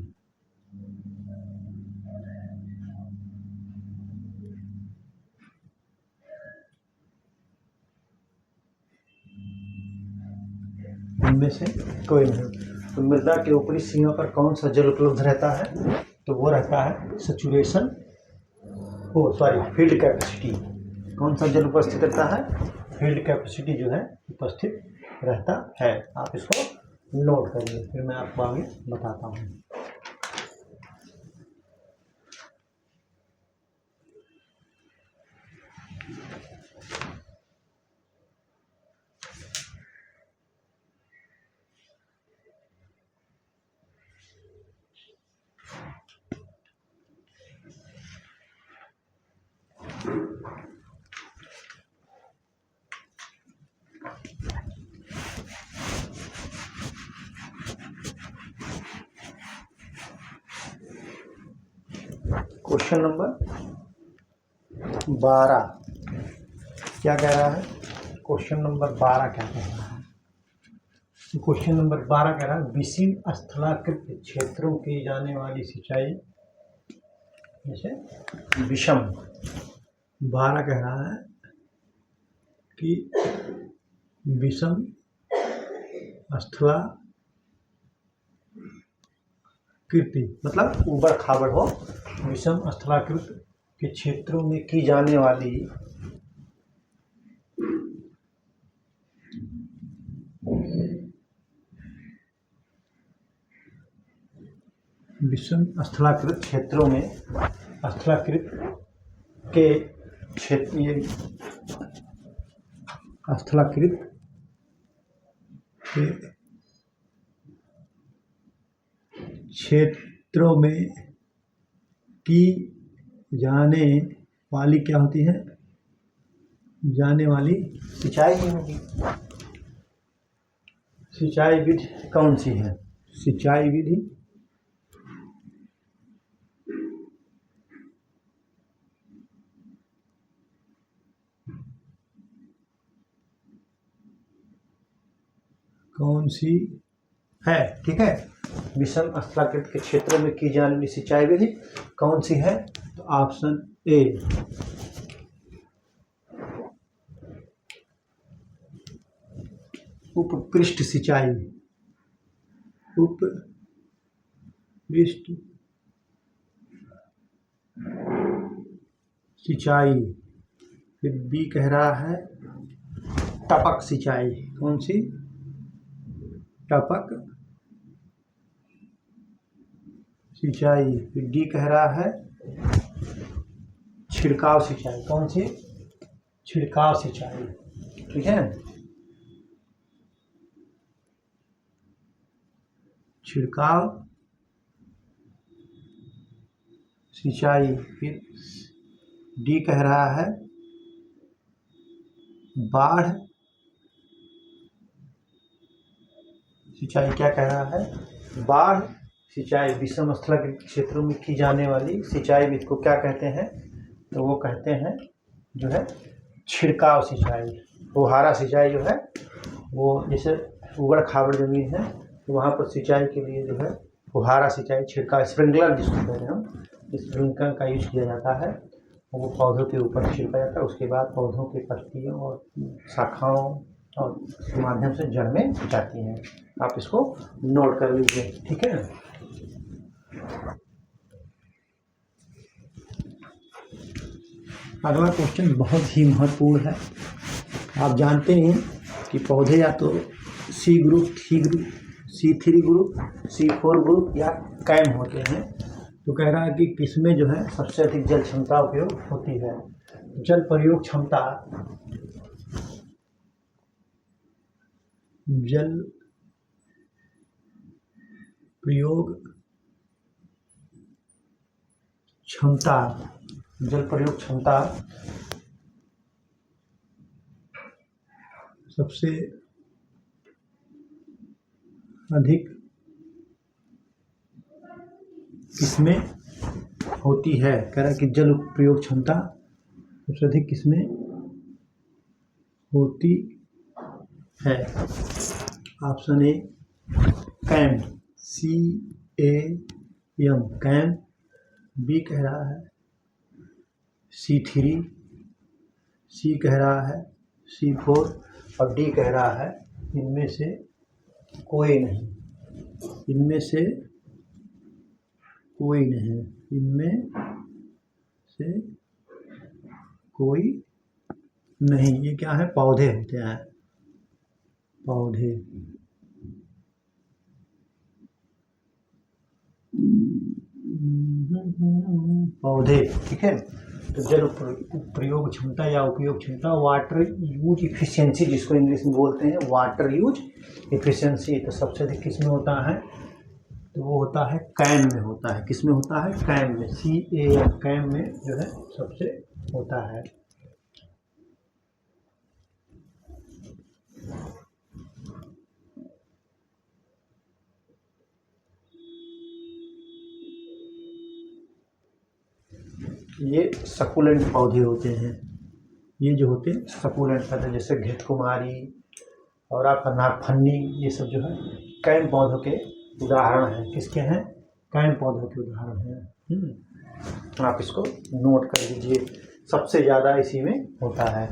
इनमें से कोई नहीं। तो मृदा के ऊपरी सीमा पर कौन सा जल उपलब्ध रहता है? तो वो रहता है सैचुरेशन, फील्ड कैपेसिटी। कौन सा जल उपस्थित रहता है? फील्ड कैपेसिटी जो है उपस्थित रहता है। आप इसको नोट करिए, फिर मैं आपको आगे बताता हूँ। क्वेश्चन नंबर 12 क्या कह रहा है? क्वेश्चन नंबर 12 क्या कह रहा है? क्वेश्चन नंबर 12 कह रहा है विषम स्थलाकृत क्षेत्रों की जाने वाली सिंचाई, जैसे विषम। 12 कह रहा है कि विषम स्थलाकृति मतलब ऊबड़ खाबड़ हो, विषम स्थलाकृत के क्षेत्रों में की जाने वाली विषम स्थलाकृत क्षेत्रों में स्थलाकृत के क्षेत्र, ये स्थलाकृत के क्षेत्रों में की जाने वाली क्या होती है, जाने वाली सिंचाई होगी। सिंचाई विधि कौन सी है? सिंचाई विधि कौन सी है? ठीक है, विषम स्थलाकृत के क्षेत्रों में की जाने वाली सिंचाई विधि कौन सी है? तो ऑप्शन ए, उपपृष्ठ सिंचाई। उपपृष्ठ सिंचाई। फिर बी कह रहा है टपक सिंचाई। कौन सी? टपक सिंचाई। फिर डी कह रहा है छिड़काव सिंचाई। कौन सी? छिड़काव सिंचाई। ठीक है, छिड़काव सिंचाई। फिर डी कह रहा है बाढ़ सिंचाई। क्या कह रहा है? बाढ़ सिंचाई। विषम स्थल के क्षेत्रों में की जाने वाली सिंचाई विधि को क्या कहते हैं? तो वो कहते हैं जो है छिड़काव सिंचाई। फुहारा सिंचाई जो है वो, जैसे उबड़ खाबड़ जमीन है तो वहाँ पर सिंचाई के लिए जो है फुहारा सिंचाई, छिड़काव, स्प्रिंकलर जिसको कहते हैं हम, स्प्रिंकलर का यूज किया जाता है। वो पौधों के ऊपर छिड़का जाता है, उसके बाद पौधों के पत्तियों और शाखाओं और उसके माध्यम से जड़ में जाती हैं। आप इसको नोट कर लीजिए। ठीक है, अगला क्वेश्चन बहुत ही महत्वपूर्ण है। आप जानते हैं कि पौधे या तो C group, C3 group, C4 group या कैम होते हैं। तो कह रहा है कि किसमें जो है सबसे अधिक जल क्षमता उपयोग होती है। जल प्रयोग क्षमता, जल प्रयोग क्षमता, जल प्रयोग क्षमता सबसे अधिक किसमें होती है? कह रहा है कि जल प्रयोग क्षमता सबसे अधिक किसमें होती है? Option A CAM, CAM, CAM. B कह रहा है C3, सी कह रहा है C4 और डी कह रहा है इनमें से कोई नहीं। इनमें से कोई नहीं, इनमें से कोई नहीं। ये क्या है? पौधे होते हैं, पौधे। पौधे। ठीक है, तो जल प्रयोग क्षमता या उपयोग क्षमता, वाटर यूज इफिशियंसी जिसको इंग्लिश में बोलते हैं, वाटर यूज इफिशियंसी, तो सबसे अधिक किस में होता है? तो वो होता है कैम में होता है। किस में होता है? कैम में, CAM, कैम में जो है सबसे होता है। ये सकुलेंट पौधे होते हैं। ये जो होते हैं सकुलेंट पौधे, जैसे घेटकुमारी और आपका नागफनी, ये सब जो है कैम पौधों के उदाहरण हैं। किसके हैं? कैम पौधों के उदाहरण हैं। आप इसको नोट कर लीजिए। सबसे ज़्यादा इसी में होता है,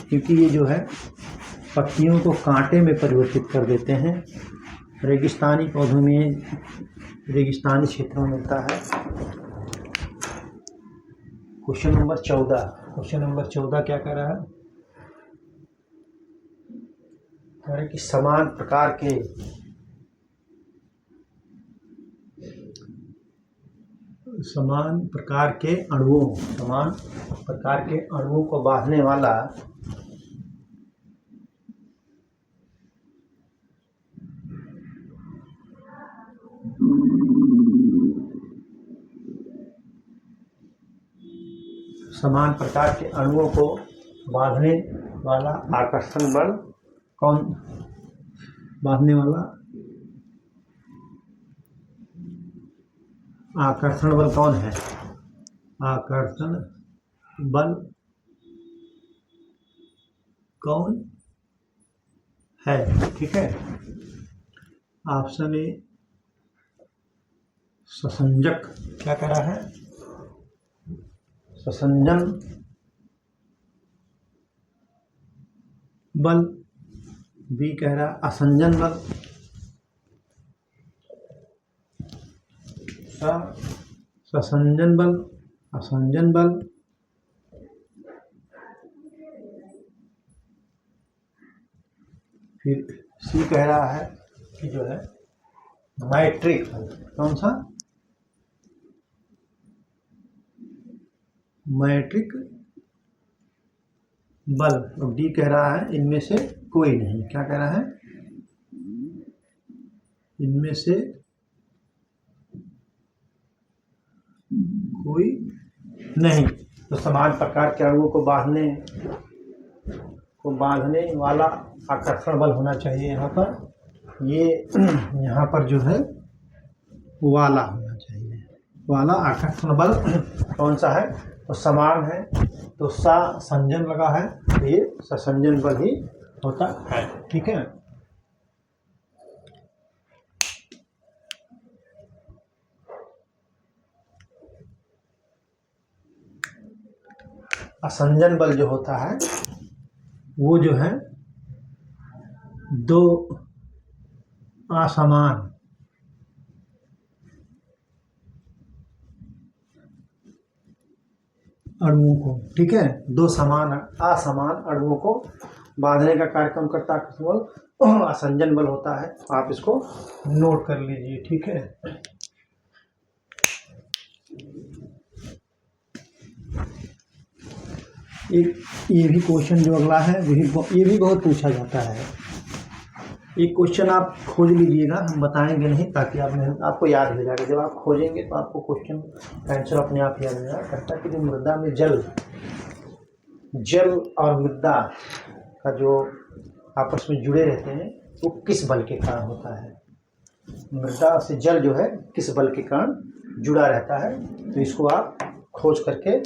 क्योंकि ये जो है पत्तियों को कांटे में परिवर्तित कर देते हैं। रेगिस्तानी पौधों में, रेगिस्तानी क्षेत्रों में मिलता है। क्वेश्चन नंबर 14, क्वेश्चन नंबर 14 क्या कह रहा है? कह रहा है कि समान प्रकार के समान प्रकार के अणुओं को बांधने वाला समान प्रकार के अणुओं को बांधने वाला आकर्षण बल कौन बांधने वाला आकर्षण बल कौन है? आकर्षण बल कौन है? ठीक है, ऑप्शन ए ससंजक। क्या कह रहा है? ससंजन बल। बी कह रहा है असंजन बल। ससंजन बल, असंजन बल। फिर सी कह रहा है कि जो है मैट्रिक बल। कौन सा? मैट्रिक बल। और डी कह रहा है इनमें से कोई नहीं। क्या कह रहा है? इनमें से कोई नहीं। तो समान प्रकार के अणुओं को बांधने वाला आकर्षण बल होना चाहिए यहाँ पर। ये यहाँ पर जो है वाला होना चाहिए। वाला आकर्षण बल कौन सा है? तो समान है, तो सा संजन लगा है, तो ये ससंजन बल ही होता है। ठीक है, असंजन बल जो होता है वो जो है दो असमान अणुओं को, ठीक है, दो असमान अणुओं को बांधने का कार्यक्रम करता है बल, असंजन बल होता है। आप इसको नोट कर लीजिए। ठीक है, ये भी क्वेश्चन जो अगला है ये भी बहुत पूछा जाता है। एक क्वेश्चन आप खोज लीजिएगा, हम बताएंगे नहीं, ताकि आपको याद हो जाएगा। जब आप खोजेंगे तो आपको क्वेश्चन का आंसर अपने आप याद हो जाएगा। कहता है कि जो मृदा में जल और मृदा का जो आपस में जुड़े रहते हैं वो किस बल के कारण होता है? मृदा से जल जो है किस बल के कारण जुड़ा रहता है? तो इसको आप खोज करके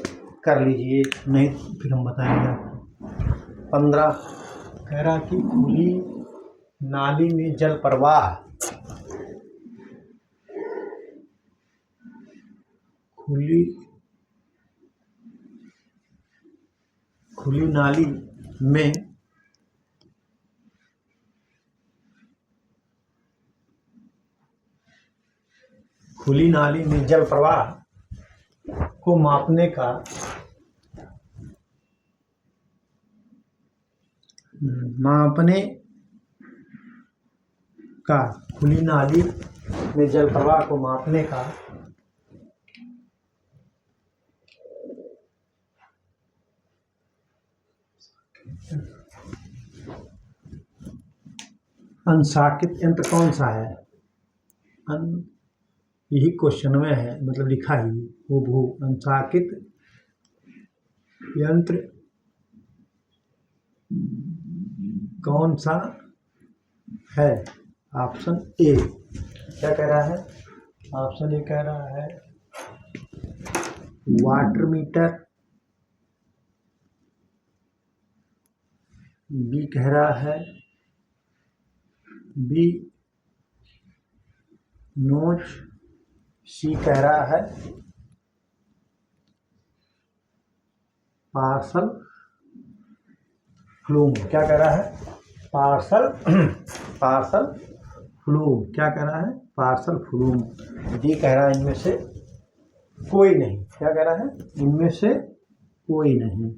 कर लीजिए, नहीं फिर हम बताएंगे आपको। 15 कह रहा कि खुली नाली में जल प्रवाह, खुली नाली में जल प्रवाह को मापने का खुली नाली में जल प्रवाह को मापने का अंशांकित यंत्र कौन सा है? यही क्वेश्चन में है, मतलब लिखा ही वो अंशांकित यंत्र कौन सा है? ऑप्शन ए। क्या कह रहा है? ऑप्शन ए कह रहा है वाटर मीटर। बी कह रहा है बी नोच। सी कह रहा है पार्सल फ्लूम। क्या कह रहा है? Parcel flume. क्या कह रहा है? Parcel flume. डी कह रहा है इनमें से कोई नहीं। क्या कह रहा है? इनमें से कोई नहीं।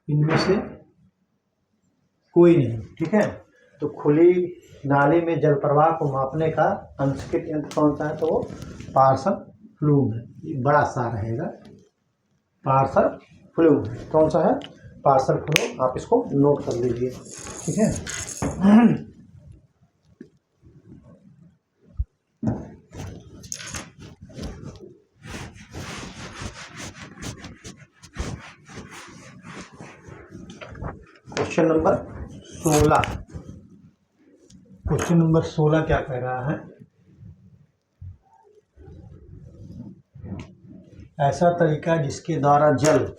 इनमें से कोई नहीं, ठीक है। तो खुली नाली में जल प्रवाह को मापने का अंशकित यंत्र कौन सा है, तो वो पार्सल फ्लूम है। ये बड़ा सा रहेगा, पार्सल फ्लूम कौन सा है, पार्सल फ्लूम। आप इसको नोट कर लीजिए, ठीक है। क्वेश्चन नंबर 16, क्वेश्चन नंबर 16 क्या कह रहा है, ऐसा तरीका जिसके द्वारा जल,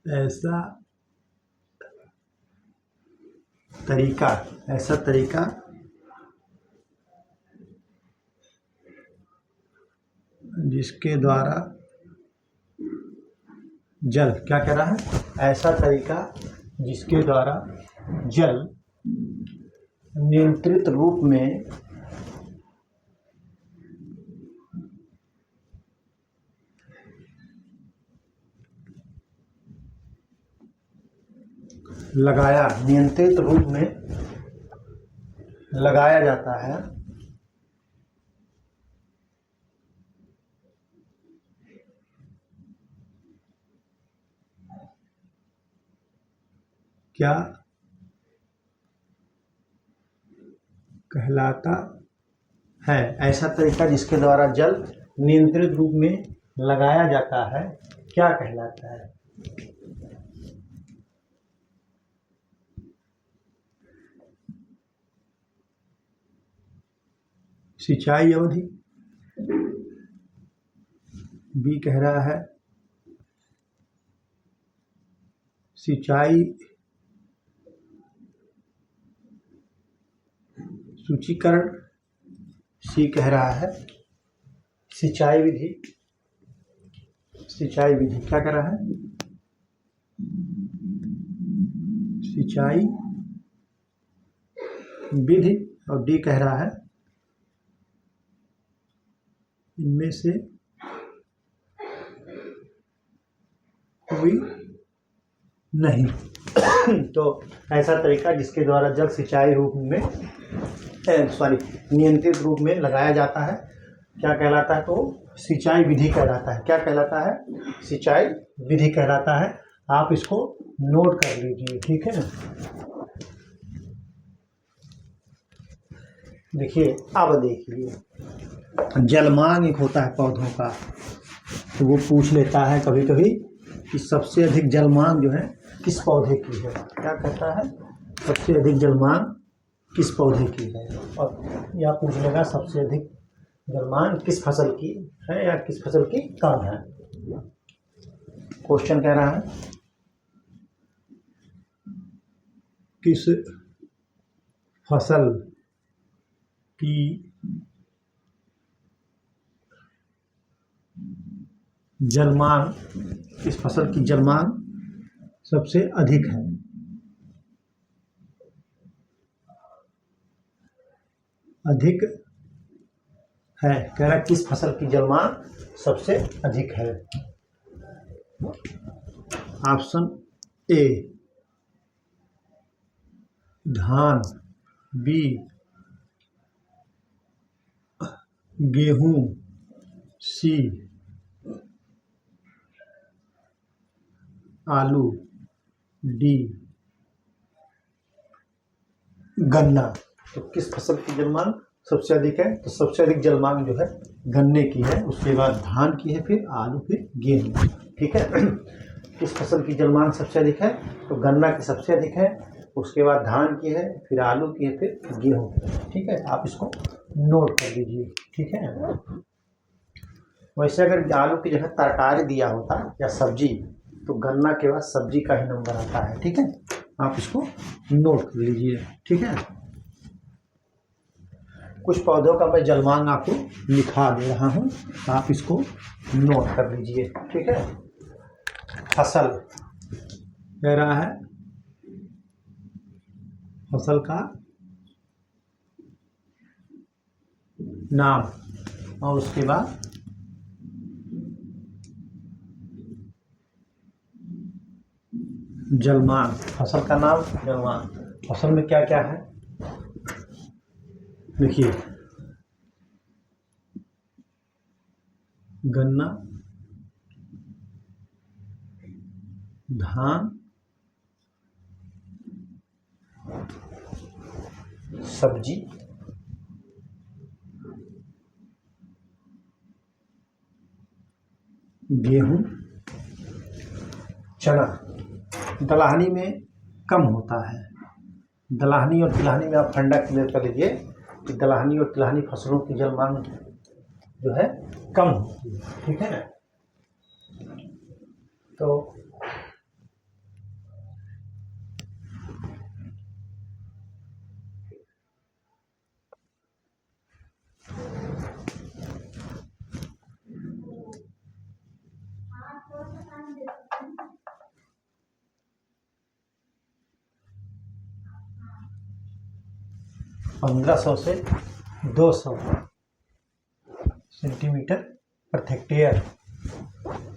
ऐसा तरीका जिसके द्वारा जल, क्या कह रहा है, ऐसा तरीका जिसके द्वारा जल नियंत्रित रूप में नियंत्रित रूप में लगाया जाता है, क्या कहलाता है। ऐसा तरीका जिसके द्वारा जल नियंत्रित रूप में लगाया जाता है, क्या कहलाता है। सिंचाई अवधि, बी कह रहा है सिंचाई सूचीकरण, सी कह रहा है सिंचाई विधि। क्या कह रहा है, सिंचाई विधि। और डी कह रहा है इनमें से कोई नहीं। तो ऐसा तरीका जिसके द्वारा जल सिंचाई रूप में नियंत्रित रूप में लगाया जाता है, क्या कहलाता है, तो सिंचाई विधि कहलाता है। क्या कहलाता है, सिंचाई विधि कहलाता है। आप इसको नोट कर लीजिए, ठीक है। देखिए, अब देखिए, जलमांग एक होता है पौधों का, तो वो पूछ लेता है कभी कभी कि सबसे अधिक जलमांग जो है किस पौधे की है। क्या कहता है, सबसे अधिक जलमांग किस पौधे की है, और या पूछ लेगा सबसे अधिक जलमांग किस फसल की है या किस फसल की कम है। क्वेश्चन कह रहा है किस फसल की जलमांग, किस फसल की जलमांग सबसे अधिक है। अधिक है, कह रहा है किस फसल की जलमांग सबसे अधिक है। ऑप्शन ए धान, बी गेहूं, सी आलू, डी गन्ना। तो किस फसल की जलमांग सबसे अधिक है, तो सबसे अधिक जलमांग जो है गन्ने की है, उसके बाद धान की है, फिर आलू, फिर गेहूं, ठीक है। किस फसल की जलमांग सबसे अधिक है, तो गन्ना की सबसे अधिक है, उसके बाद धान की है, फिर आलू की है, फिर गेहूं, ठीक है। आप इसको नोट कर लीजिए, ठीक है। वैसे अगर आलू की जगह तरकारी दिया होता या सब्जी, तो गन्ना के बाद सब्जी का ही नंबर आता है, ठीक है। आप इसको नोट कर लीजिए, ठीक है। कुछ पौधों का मैं जलमांग आपको लिखा दे रहा हूँ, आप इसको नोट कर लीजिए, ठीक है। फसल कह रहा है फसल का नाम, और उसके बाद जलमांग, फसल का नाम जलमांग। फसल में क्या क्या है देखिए, गन्ना, धान, सब्जी, गेहूं, चना। दलहनी में कम होता है। दलहनी और तिलहनी में आप फंडा क्लियर कर लीजिए कि दलहनी और तिलहनी फसलों की जल मांग जो है कम होती है, ठीक है ना। तो 1500 से 200 सेंटीमीटर प्रति हेक्टेयर,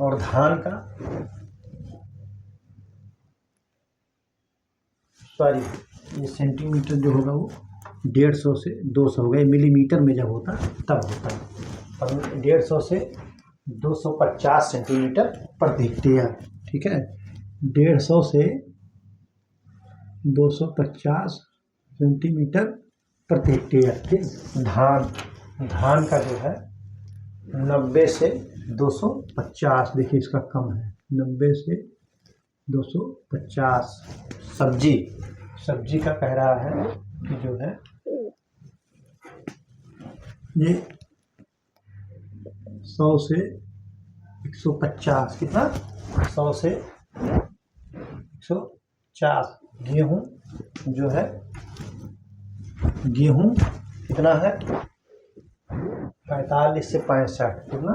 और धान का ये सेंटीमीटर जो होगा वो 150 से 200 होगा। मिलीमीटर में जब होता तब होता है। 150 से 250 सेंटीमीटर प्रति हेक्टेयर, ठीक है। 150 से 250 सेंटीमीटर प्रति हेक्टेयर। ठीक, धान का जो है 90 से 250, देखिए इसका कम है, 90 से 250। सब्जी का कह रहा है कि जो है ये 100 से 150, कितना 100 से 150। गेहूं कितना है 45 से 65, कितना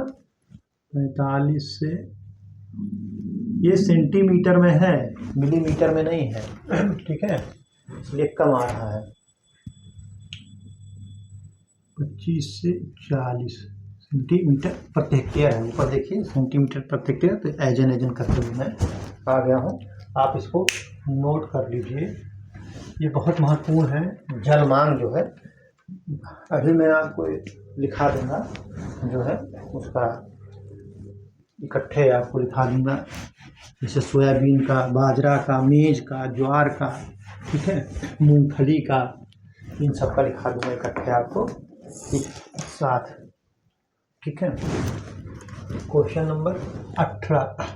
45 से, ये सेंटीमीटर में है, मिलीमीटर में नहीं है, ठीक है, इसलिए कम आ रहा है। 25 से 40 सेंटीमीटर प्रति हेक्टेयर है। ऊपर देखिए सेंटीमीटर प्रति हेक्टेयर, तो एजन करते हुए मैं आ गया हूँ, आप इसको नोट कर लीजिए, ये बहुत महत्वपूर्ण है। जलमांग जो है अभी मैं आपको लिखा दूंगा, जो है उसका इकट्ठे आपको लिखा दूंगा, जैसे सोयाबीन का, बाजरा का, मेज का, ज्वार का, ठीक है, मूंगफली का, इन सब का लिखा दूंगा इकट्ठे आपको एक साथ, ठीक है। क्वेश्चन नंबर 18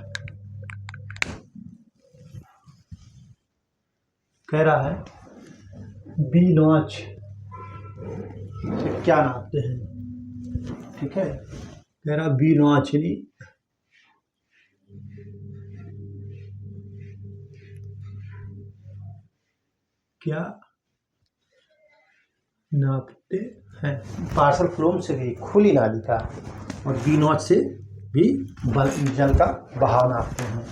कह रहा है बी नॉच क्या नापते हैं, ठीक है। कह रहा बी नॉच यानी क्या नापते हैं। पार्सल फ्लोम से भी खुली नाली का, और बी नॉच से भी जल का बहाव नापते हैं।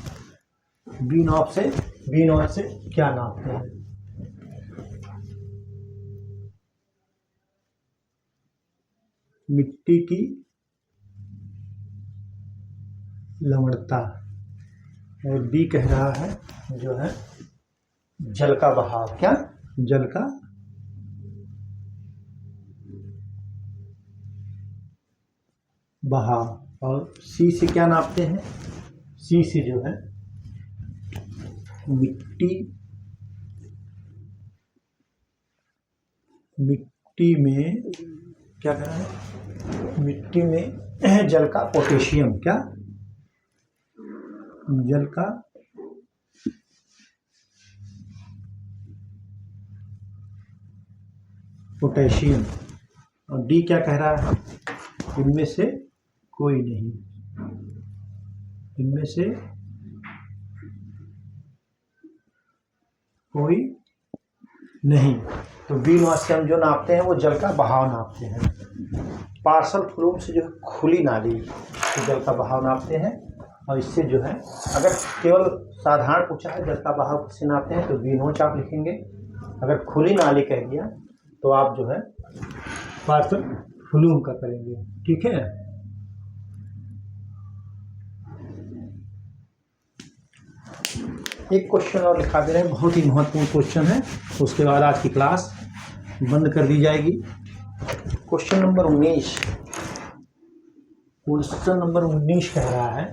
बी नॉच से क्या नापते हैं। मिट्टी की लवणता, और बी कह रहा है जो है जल का बहाव, क्या जल का बहाव। और सी से क्या नापते हैं, सी से जो है मिट्टी में क्या कह रहा है, मिट्टी में जल का पोटेशियम, क्या जल का पोटेशियम। और डी क्या कह रहा है, इनमें से कोई नहीं, इनमें से कोई नहीं। तो बी नॉच से हम जो नापते हैं वो जल का बहाव नापते हैं। पार्सल फ्लूम से जो खुली नाली तो जल का बहाव नापते हैं, और इससे जो है अगर केवल साधारण पूछा है जल का बहाव किससे नापते हैं तो बी नॉच आप लिखेंगे। अगर खुली नाली कह दिया तो आप जो है पार्सल फ्लूम का करेंगे, ठीक है। एक क्वेश्चन और लिखा दे रहे हैं, बहुत ही महत्वपूर्ण क्वेश्चन है, उसके बाद आज की क्लास बंद कर दी जाएगी। क्वेश्चन नंबर 19 कह रहा है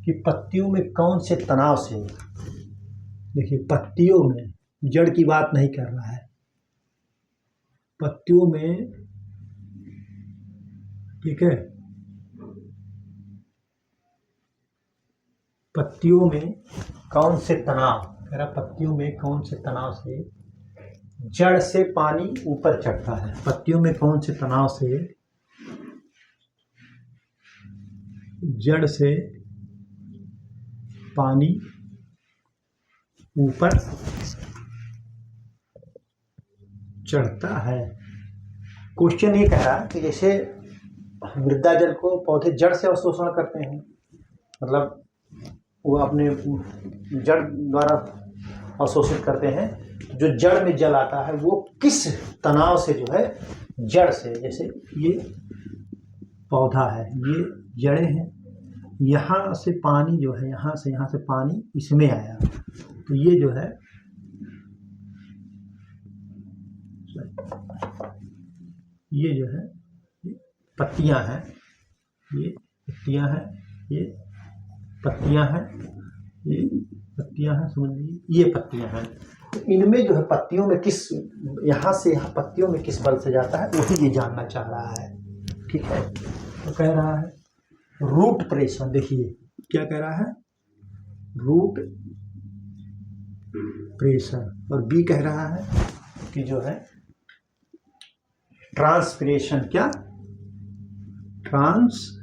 कि पत्तियों में कौन से तनाव से, देखिए पत्तियों में, जड़ की बात नहीं कर रहा है, पत्तियों में, ठीक है, पत्तियों में कौन से तनाव, कह रहा पत्तियों में कौन से तनाव से जड़ से पानी ऊपर चढ़ता है। पत्तियों में कौन से तनाव से जड़ से पानी ऊपर चढ़ता है। क्वेश्चन ये कह रहा है कि जैसे मृदा जल को पौधे जड़ से अवशोषण करते हैं, मतलब वो अपने जड़ द्वारा अवशोषित करते हैं, जो जड़ में जल आता है वो किस तनाव से जो है जड़ से, जैसे ये पौधा है, ये जड़ें हैं, यहाँ से पानी जो है, यहाँ से पानी इसमें आया, तो ये जो है ये जो है पत्तियां हैं, ये पत्तियां हैं, ये पत्तियां हैं, ये पत्तियां हैं, समझ लीजिए ये पत्तियां हैं। तो इनमें जो है पत्तियों में किस, यहाँ से यहाँ पत्तियों में किस बल से जाता है वही ये जानना चाह रहा है, ठीक है। तो कह रहा है रूट प्रेशर, देखिए क्या कह रहा है, रूट प्रेशर, और बी कह रहा है कि जो है ट्रांसपिरेशन, क्या ट्रांसपिरेशन,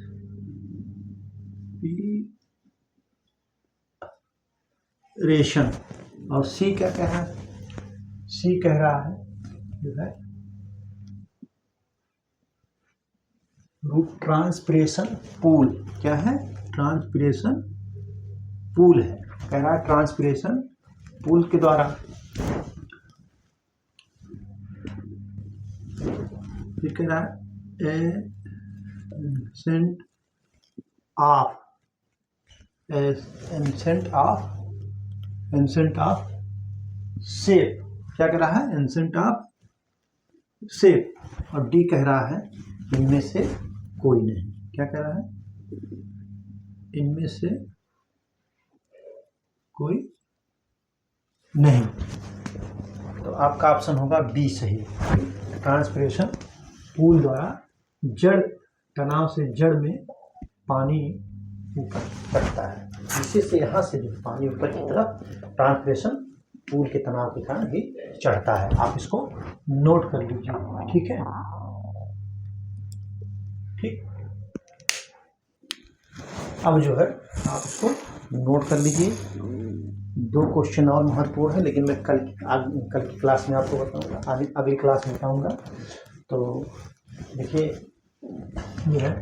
और सी क्या कह रहा है, सी कह रहा है जो है रूट ट्रांसपिरेशन पूल, क्या है, ट्रांसपिरेशन पूल है, कह रहा है ट्रांसपिरेशन पूल के द्वारा, ये कह रहा है एसेंट ऑफ शेप, क्या कह रहा है, एसेंट ऑफ शेप, और डी कह रहा है इनमें से कोई नहीं, क्या कह रहा है, इनमें से कोई नहीं, तो आपका ऑप्शन होगा बी सही। ट्रांसपिरेशन पूल द्वारा जड़ तनाव से जड़ में पानी ऊपर चढ़ता है, इसी से यहाँ से जो पानी ऊपर की तरफ ट्रांसपिरेशन पूल के तनाव के कारण ही चढ़ता है। आप इसको नोट कर लीजिए, ठीक है, ठीक। अब जो है आप इसको नोट कर लीजिए। दो क्वेश्चन और महत्वपूर्ण है, लेकिन मैं कल की क्लास में आपको बताऊंगा, अगली क्लास में बताऊंगा। तो देखिए ये है,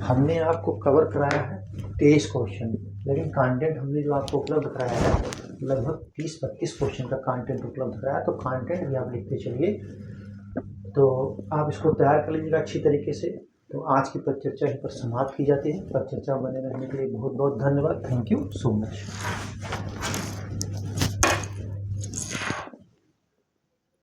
हमने आपको कवर कराया है 23 क्वेश्चन, लेकिन कंटेंट हमने जो आपको उपलब्ध कराया है लगभग 30-32 क्वेश्चन का कंटेंट उपलब्ध कराया, तो कंटेंट भी आप लिखते चलिए, तो आप इसको तैयार कर लीजिएगा अच्छी तरीके से। तो आज की परिचर्चा यहीं पर समाप्त की जाती है। परिचर्चा बने रहने के लिए बहुत बहुत धन्यवाद। Thank you so much.